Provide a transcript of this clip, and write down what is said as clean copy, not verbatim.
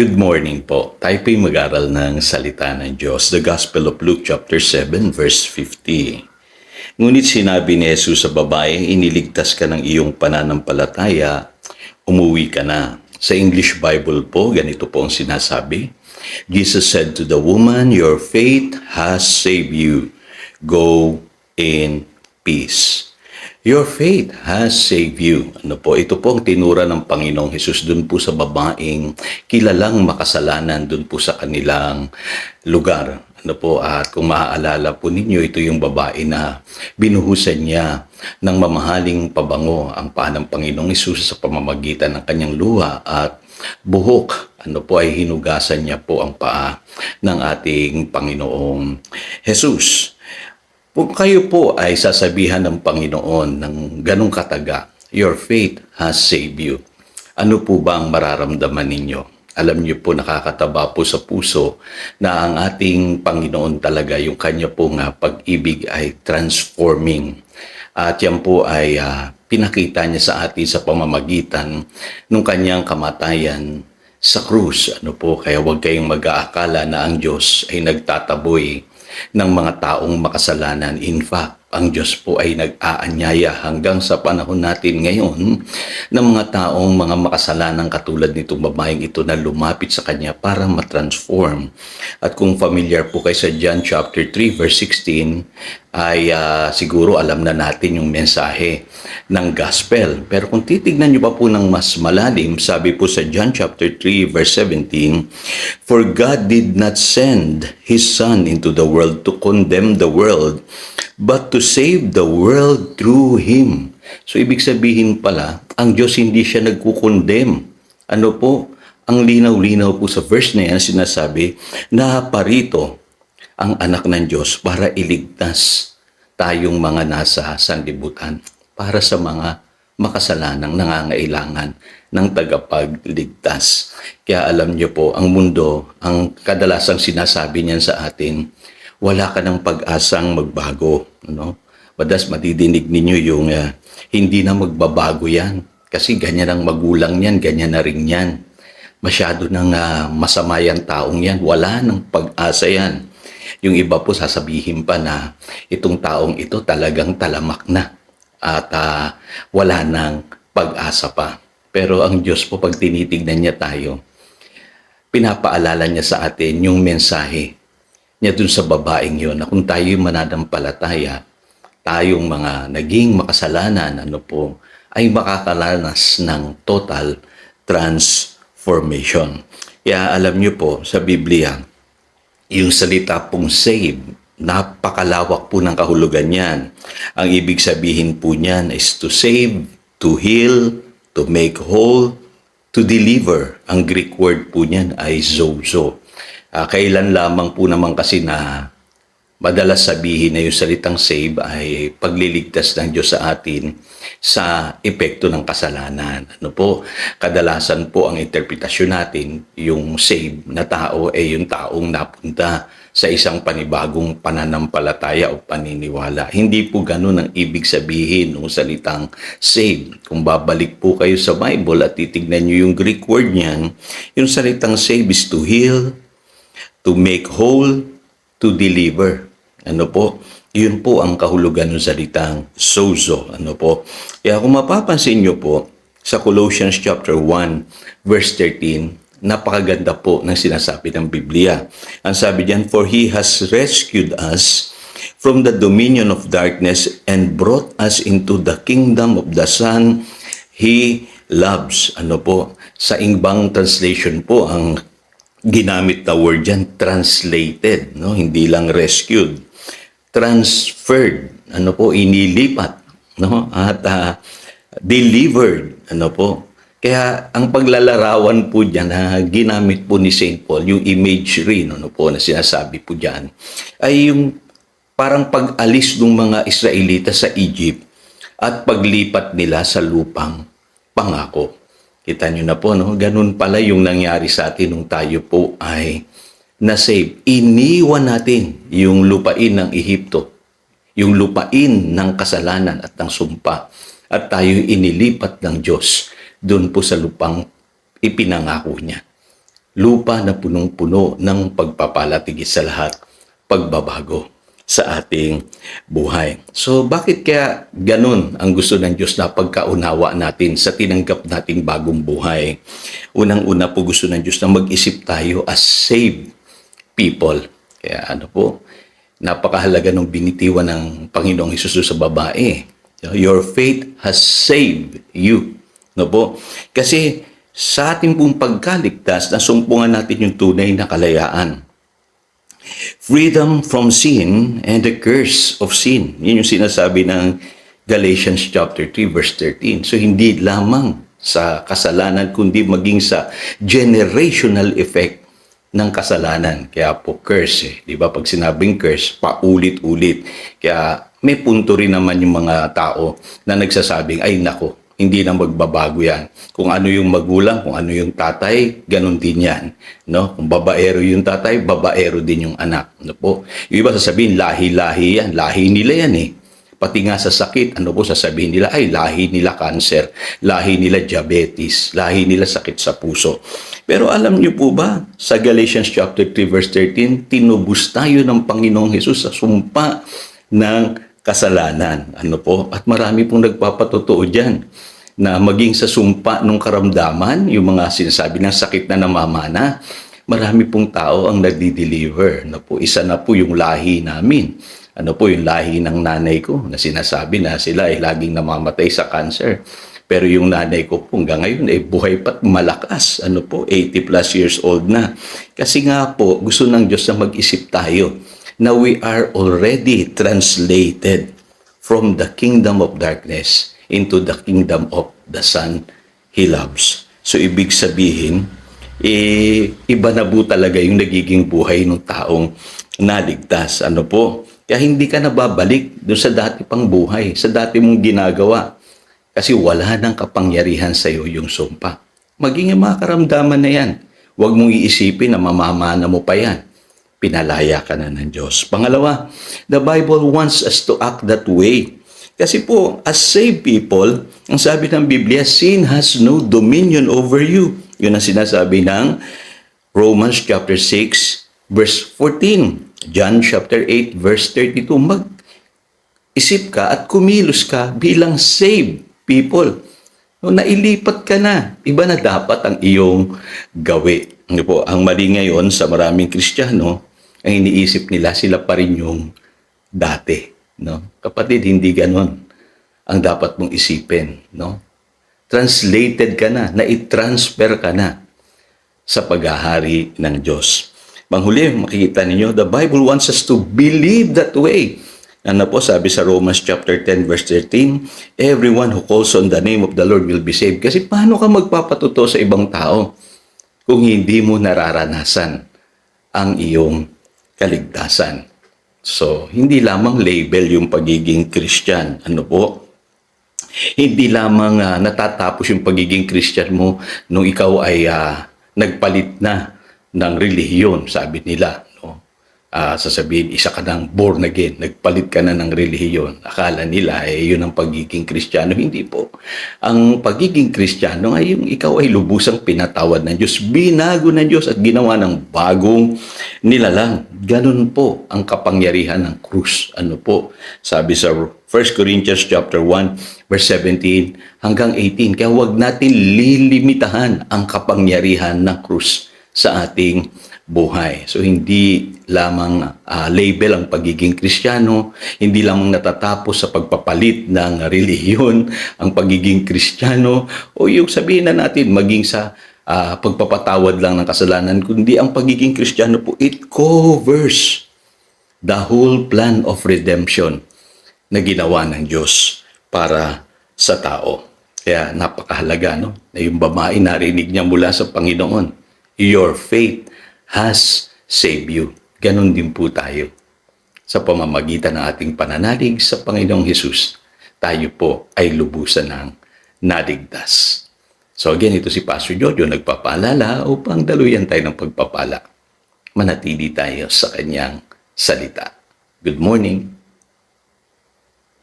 Good morning po. Tayo po'y mag-aral ng salita ng Diyos. The Gospel of Luke chapter 7 verse 50. Ngunit sinabi ni Jesus sa babae, iniligtas ka ng iyong pananampalataya, umuwi ka na. Sa English Bible po, ganito po ang sinasabi. Jesus said to the woman, your faith has saved you. Go in peace. Your faith has saved you. Ito po ang tinura ng Panginoong Hesus dun po sa babaeng kilalang makasalanan dun po sa kanilang lugar. At kung maaalala po ninyo, ito yung babae na binuhusan niya ng mamahaling pabango ang paa ng Panginoong Hesus sa pamamagitan ng kanyang luha at buhok. Ay hinugasan niya po ang paa ng ating Panginoong Hesus. Kung kayo po ay sasabihan ng Panginoon ng ganong kataga, your faith has saved you. Ano po ba ang mararamdaman ninyo? Alam niyo po, nakakataba po sa puso na ang ating Panginoon talaga, yung kanya po nga pag-ibig ay transforming. At yan po ay pinakita niya sa atin sa pamamagitan ng kanyang kamatayan sa krus. Kaya huwag kayong mag-aakala na ang Diyos ay nagtataboy ng mga taong makasalanan. In fact, ang Diyos po ay nag-aanyaya hanggang sa panahon natin ngayon ng mga taong mga makasalanan katulad nitong babaeng ito na lumapit sa Kanya para matransform. At kung familiar po kayo sa John chapter 3 verse 16, ay siguro alam na natin yung mensahe ng gospel. Pero kung titignan nyo pa po ng mas malalim, sabi po sa John chapter 3 verse 17, for God did not send His Son into the world to condemn the world, but to save the world through Him. So ibig sabihin pala, ang Diyos hindi siya nagkukondem. Ang linaw-linaw po sa verse na yan, sinasabi na parito ang anak ng Diyos para iligtas tayong mga nasa sanlibutan, para sa mga makasalanang nangangailangan ng tagapagligtas. Kaya alam niyo po, ang mundo, ang kadalasang sinasabi niyan sa atin, wala ka ng pag-asang magbago. Madalas madidinig ninyo yung hindi na magbabago yan. Kasi ganyan ang magulang yan, ganyan na rin yan. Masyado nang masama yan taong yan. Wala ng pag-asa yan. Yung iba po sasabihin pa na itong taong ito talagang talamak na at wala nang pag-asa pa. Pero ang Diyos po, pag tinitignan niya tayo, pinapaalala niya sa atin yung mensahe niya dun sa babaeng yun na kung tayo mananampalataya, tayong mga naging makasalanan, ay makakalanas ng total transformation. Kaya alam niyo po, sa Biblia, yung salita pong save, napakalawak po ng kahulugan niyan. Ang ibig sabihin po niyan is to save, to heal, to make whole, to deliver. Ang Greek word po niyan ay zozo. Kailan lamang po naman kasi na madalas sabihin na yung salitang save ay pagliligtas ng Diyos sa atin sa epekto ng kasalanan. Kadalasan po ang interpretasyon natin, yung save na tao ay yung taong napunta sa isang panibagong pananampalataya o paniniwala. Hindi po ganun ang ibig sabihin ng salitang save. Kung babalik po kayo sa Bible at titignan nyo yung Greek word niyan, yung salitang save is to heal, to make whole, to deliver. Yun po ang kahulugan ng salitang sozo. Kaya kung mapapansin nyo po, sa Colossians chapter 1, verse 13, napakaganda po ng sinasabi ng Biblia. Ang sabi diyan, for He has rescued us from the dominion of darkness and brought us into the kingdom of the Son He loves. Sa ibang translation po, ang ginamit na word dyan, translated. Hindi lang rescued. Transferred, inilipat, at delivered, Kaya ang paglalarawan po diyan na ginamit po ni St. Paul, yung imagery, na sinasabi po diyan, ay yung parang pag-alis ng mga Israelita sa Egypt at paglipat nila sa lupang pangako. Kita nyo na po, ganun pala yung nangyari sa atin nung tayo po ay na-save. Iniwan natin yung lupain ng Ehipto, yung lupain ng kasalanan at ng sumpa, at tayo inilipat ng Diyos doon po sa lupang ipinangako niya. lupa na punong-puno ng pagpapala, tigit sa lahat, pagbabago sa ating buhay. So bakit kaya ganun ang gusto ng Diyos na pagkaunawa natin sa tinanggap nating bagong buhay? Unang-una po gusto ng Diyos na mag-isip tayo as saved people. Kaya napakahalaga ng binitiwan ng Panginoong Hesus sa babae. Your faith has saved you. Kasi sa ating pong pagkaligtas, nasumpungan natin yung tunay na kalayaan. Freedom from sin and the curse of sin. Yun yung sinasabi ng Galatians chapter 3 verse 13. So hindi lamang sa kasalanan kundi maging sa generational effect ng kasalanan. Kaya po curse, di ba? Pag sinabing curse, paulit-ulit. Kaya may punto rin naman yung mga tao na nagsasabing, ay nako, hindi na magbabago yan. Kung ano yung magulang, kung ano yung tatay, ganun din yan. No? Kung babaero yung tatay, babaero din yung anak. Yung iba sasabihin, lahi-lahi yan. Lahi nila yan eh. Pati nga sa sakit, sasabihin nila, ay lahi nila cancer, lahi nila diabetes, lahi nila sakit sa puso. Pero alam niyo po ba, sa Galatians chapter 3 verse 13, tinubos tayo ng Panginoong Hesus sa sumpa ng kasalanan. At marami pong nagpapatotoo dyan na maging sa sumpa ng karamdaman, yung mga sinasabi ng sakit na namamana, marami pong tao ang nagdi-deliver. Isa na po yung lahi namin. Yung lahi ng nanay ko na sinasabi na sila ay laging namamatay sa cancer. Pero yung nanay ko po hanggang ngayon ay buhay pa't malakas. 80 plus years old na. Kasi nga po, gusto ng Diyos na mag-isip tayo na we are already translated from the kingdom of darkness into the kingdom of the Son He loves. So, ibig sabihin, iba na po talaga yung nagiging buhay ng taong naligtas. Kaya hindi ka nababalik doon sa dati pang buhay, sa dati mong ginagawa. Kasi wala nang kapangyarihan sa iyo yung sumpa. Maging yung mga karamdaman na yan. Huwag mong iisipin na mamamana mo pa yan. Pinalaya ka na ng Diyos. Pangalawa, the Bible wants us to act that way. Kasi po, as saved people, ang sabi ng Biblia, sin has no dominion over you. Yun ang sinasabi ng Romans chapter 6, verse 14. John chapter 8, verse 32. Mag-isip ka at kumilos ka bilang saved people. Nailipat ka na. Iba na dapat ang iyong gawi. Ang mali ngayon sa maraming Kristiyano, ang iniisip nila, sila pa rin yung dati. Kapatid, hindi ganon ang dapat mong isipin. Translated ka na, nai-transfer ka na sa paghahari ng Diyos. Panghuli, makikita ninyo, the Bible wants us to believe that way. Sabi sa Romans chapter 10 verse 13, everyone who calls on the name of the Lord will be saved. Kasi paano ka magpapatuto sa ibang tao kung hindi mo nararanasan ang iyong kaligtasan? So, hindi lamang label yung pagiging Christian. Hindi lamang natatapos yung pagiging Christian mo nung ikaw ay nagpalit na ng relihiyon, sabi nila. Sasabihin, isa ka ng born again, nagpalit ka na ng relihiyon. Akala nila, yun ang pagiging Kristiyano. Hindi po. Ang pagiging Kristiyano ay yung ikaw ay lubusang pinatawad ng Diyos, binago ng Diyos at ginawa ng bagong nilalang. Ganun po ang kapangyarihan ng krus. Sabi sa 1 Corinthians chapter 1, verse 17 hanggang 18. Kaya huwag natin lilimitahan ang kapangyarihan ng krus sa ating buhay. So, hindi lamang label ang pagiging Kristiyano, hindi lamang natatapos sa pagpapalit ng relihiyon ang pagiging Kristiyano, o yung sabihin na natin maging sa pagpapatawad lang ng kasalanan, kundi ang pagiging Kristiyano po, it covers the whole plan of redemption na ginawa ng Diyos para sa tao. Kaya napakahalaga, na yung babae narinig niya mula sa Panginoon, your faith has saved you. Ganon din po tayo. Sa pamamagitan ng ating pananalig sa Panginoong Hesus, tayo po ay lubusan ng naligtas. So again, ito si Pastor Jojo nagpapaalala upang daluyan tayo ng pagpapala. Manatili tayo sa kanyang salita. Good morning.